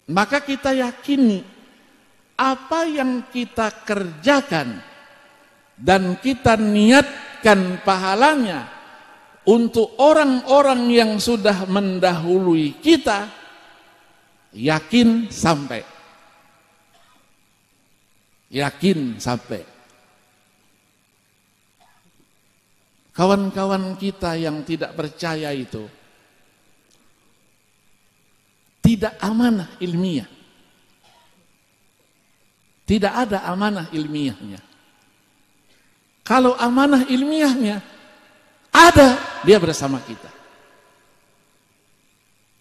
maka kita yakini apa yang kita kerjakan dan kita niatkan pahalanya untuk orang-orang yang sudah mendahului kita, yakin sampai. Yakin sampai. Kawan-kawan kita yang tidak percaya itu tidak amanah ilmiah. Tidak ada amanah ilmiahnya. Kalau amanah ilmiahnya ada, dia bersama kita.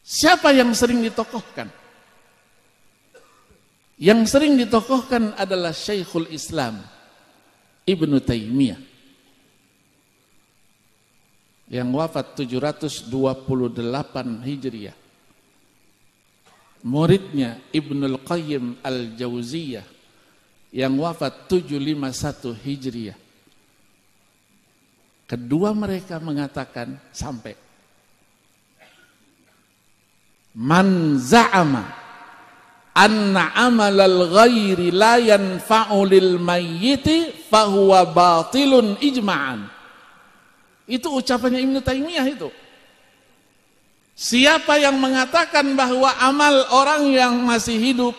Siapa yang sering ditokohkan? Yang sering ditokohkan adalah Syekhul Islam Ibnu Taimiyah yang wafat 728 Hijriah. Muridnya Ibnul Qayyim Al-Jauziyah yang wafat 751 Hijriah. Kedua mereka mengatakan sampai. Man za'ama anna amalal ghairi la yanfa'u lil mayyiti fahuwa batilun ijma'an. Itu ucapannya Ibnu Taimiyah itu. Siapa yang mengatakan bahwa amal orang yang masih hidup,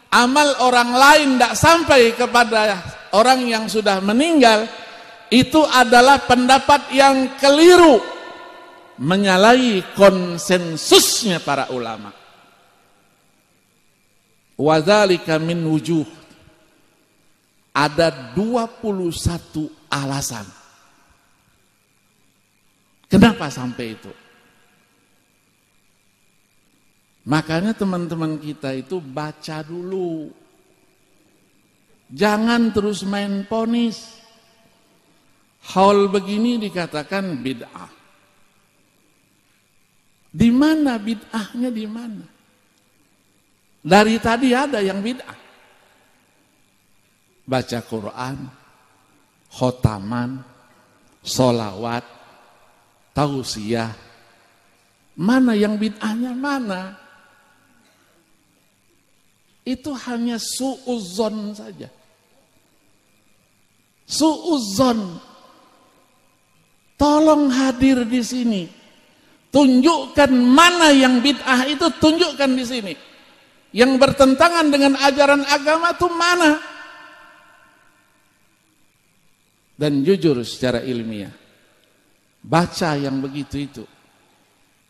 amal orang lain tidak sampai kepada orang yang sudah meninggal, itu adalah pendapat yang keliru, menyalahi konsensusnya para ulama. Wadzalika min wujuh. Ada 21 alasan. Kenapa sampai itu? Makanya teman-teman kita itu baca dulu. Jangan terus main ponis. Hal begini dikatakan bid'ah. Di mana bid'ahnya di mana? Dari tadi ada yang bid'ah. Baca Quran, khotaman, sholawat, tausiyah. Mana yang bid'ahnya mana? Itu hanya su'uzzon saja. Su'uzzon. Tolong hadir di sini. Tunjukkan mana yang bid'ah itu, tunjukkan di sini. Yang bertentangan dengan ajaran agama itu mana? Dan jujur secara ilmiah, baca yang begitu itu.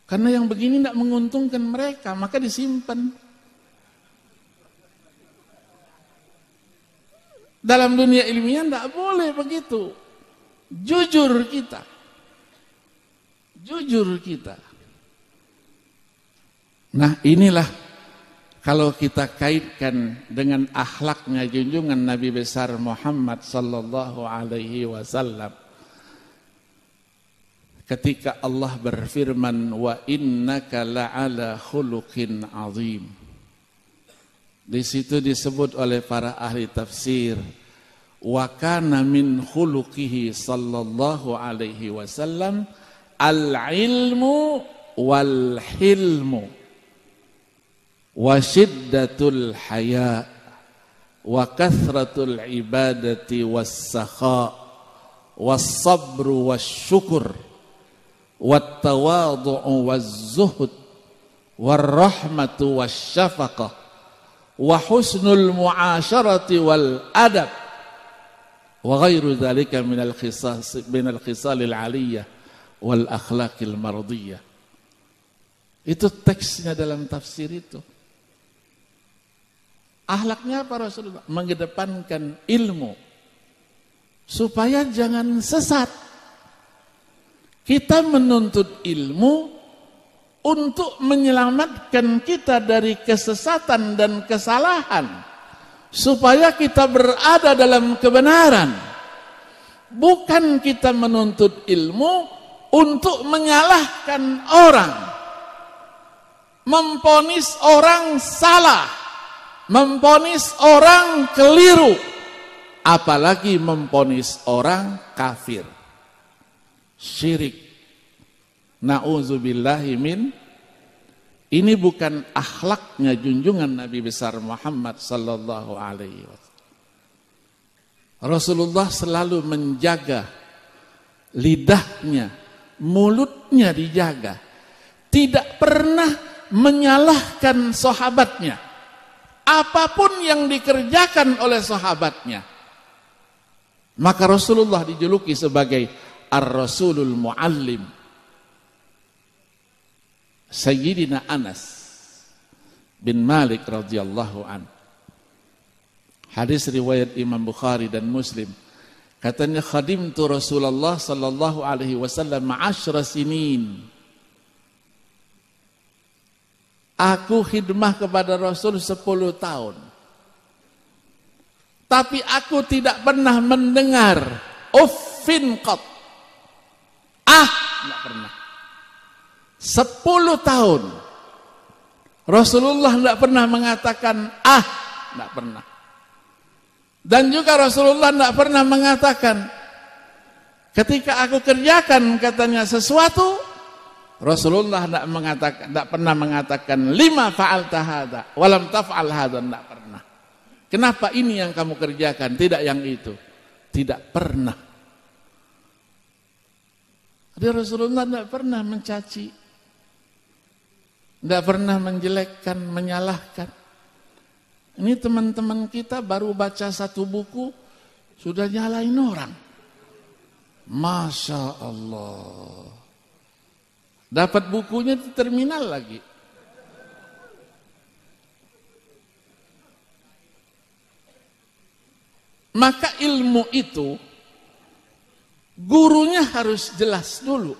Karena yang begini tidak menguntungkan mereka, maka disimpan. Dalam dunia ilmiah tidak boleh begitu. Jujur kita. Jujur kita. Nah inilah kalau kita kaitkan dengan akhlaknya junjungan Nabi besar Muhammad sallallahu alaihi wasallam. Ketika Allah berfirman, wa innaka la'ala khuluqin azim. Di situ disebut oleh para ahli tafsir, wa kana min khuluqihi sallallahu alaihi wasallam al-ilmu wal hilmu wa shiddatul haya wa kathratul ibadati was sakha was sabru was syukur wat tawadhu'u waz zuhud war rahmatu was syafaqah wa husnul mu'asyarati wal adab wa ghairu dzalika minal khisalil aliyah wal akhlaqil mardiyah. Itu teksnya dalam tafsir itu. Akhlaknya apa Rasulullah? Mengedepankan ilmu supaya jangan sesat. Kita menuntut ilmu untuk menyelamatkan kita dari kesesatan dan kesalahan, supaya kita berada dalam kebenaran. Bukan kita menuntut ilmu untuk menyalahkan orang, memponis orang salah, memponis orang keliru, apalagi memponis orang kafir, syirik. Na'udzubillahi min Ini bukan akhlaknya junjungan Nabi besar Muhammad sallallahu alaihi wasallam. Rasulullah selalu menjaga lidahnya, mulutnya dijaga. Tidak pernah menyalahkan sahabatnya. Apapun yang dikerjakan oleh sahabatnya. Maka Rasulullah dijuluki sebagai Ar-Rasulul Muallim. Sayyidina Anas bin Malik radhiyallahu anhu. Hadis riwayat Imam Bukhari dan Muslim. Katanya khadimtu Rasulullah sallallahu alaihi wasallam 10 sinin. Aku khidmah kepada Rasul 10 tahun. Tapi aku tidak pernah mendengar uffin qat. Tidak pernah. 10 tahun. Rasulullah tidak pernah mengatakan tidak pernah. Dan juga Rasulullah tidak pernah mengatakan ketika aku kerjakan katanya sesuatu, Rasulullah tidak pernah mengatakan lima fa'alta hadza walam taf'al hadza, tidak pernah. Kenapa ini yang kamu kerjakan, tidak yang itu? Tidak pernah. Jadi Rasulullah tidak pernah mencaci, tidak pernah menjelekkan, menyalahkan. Ini teman-teman kita baru baca 1 buku sudah nyalain orang. Masya Allah. Dapat bukunya di terminal lagi. Maka ilmu itu gurunya harus jelas dulu.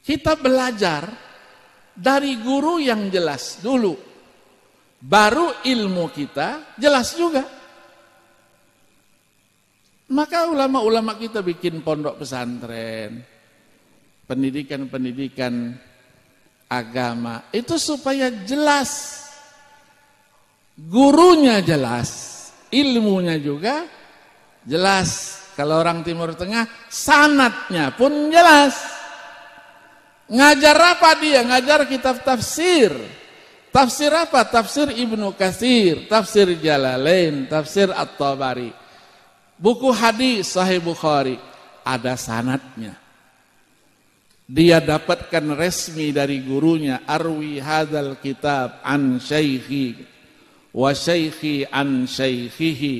Kita belajar dari guru yang jelas dulu. Baru ilmu kita jelas juga. Maka ulama-ulama kita bikin pondok pesantren, pendidikan-pendidikan agama itu supaya jelas, gurunya jelas, ilmunya juga jelas. Kalau orang Timur Tengah sanadnya pun jelas. Ngajar apa dia? Ngajar kitab tafsir. Tafsir apa? Tafsir Ibnu Katsir, tafsir Jalalain, tafsir At-Tabari. Buku hadis Sahih Bukhari ada sanadnya. Dia dapatkan resmi dari gurunya, arwi hadzal kitab an syaikhi wa syaikhi an syaikhihi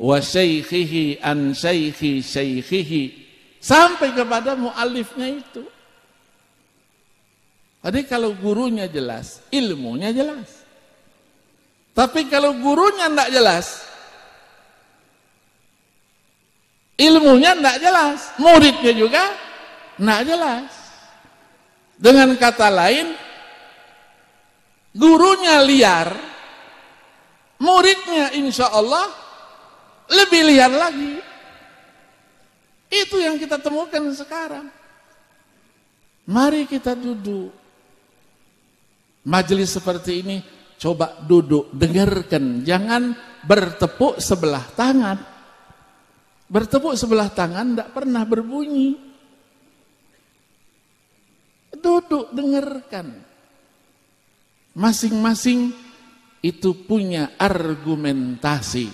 wa syaikhihi an syaikhi syaikhihi sampai kepada muallifnya itu. Jadi kalau gurunya jelas, ilmunya jelas. Tapi kalau gurunya tidak jelas, ilmunya tidak jelas, muridnya juga tidak jelas. Dengan kata lain, gurunya liar, muridnya insya Allah lebih liar lagi. Itu yang kita temukan sekarang. Mari kita duduk. Majelis seperti ini, coba duduk, dengarkan. Jangan bertepuk sebelah tangan. Bertepuk sebelah tangan tidak pernah berbunyi. Duduk, dengarkan. Masing-masing itu punya argumentasi.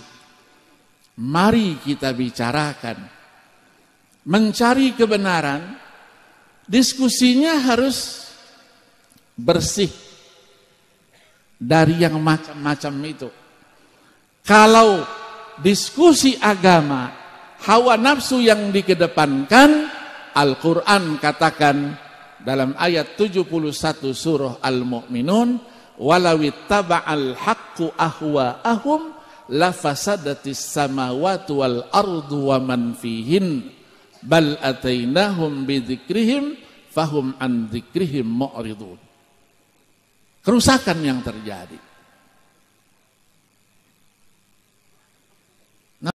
Mari kita bicarakan. Mencari kebenaran, diskusinya harus bersih dari yang macam-macam itu. Kalau diskusi agama, hawa nafsu yang dikedepankan, Al-Quran katakan dalam ayat 71 surah Al-Mu'minun, walawittaba'al haqqu ahwa'ahum lafasadatis samawati wal ardu wa man fihin bal atainahum bidzikrihim fahum an dzikrihim mu'ridun. Kerusakan yang terjadi.